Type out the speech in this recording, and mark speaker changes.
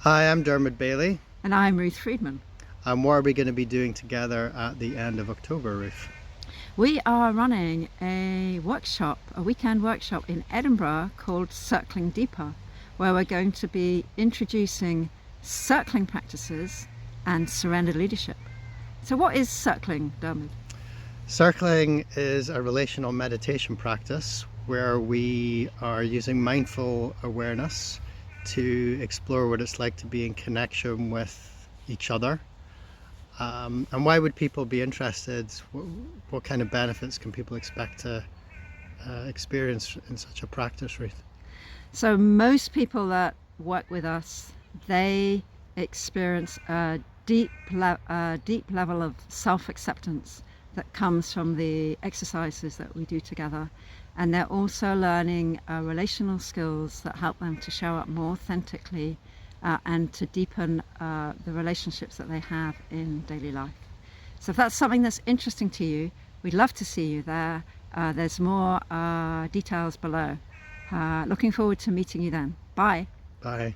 Speaker 1: Hi, I'm Dermot Bailey.
Speaker 2: And I'm Ruth Friedman.
Speaker 1: And what are we going to be doing together at the end of October, Ruth?
Speaker 2: We are running a weekend workshop in Edinburgh called Circling Deeper, where we're going to be introducing circling practices and surrendered leadership. So what is circling, Dermot?
Speaker 1: Circling is a relational meditation practice where we are using mindful awareness to explore what it's like to be in connection with each other. And why would people be interested? What kind of benefits can people expect to experience in such a practice, Ruth?
Speaker 2: So most people that work with us, they experience a deep level of self-acceptance that comes from the exercises that we do together. And they're also learning relational skills that help them to show up more authentically and to deepen the relationships that they have in daily life. So if that's something that's interesting to you, we'd love to see you there. There's more details below. Looking forward to meeting you then. Bye.
Speaker 1: Bye.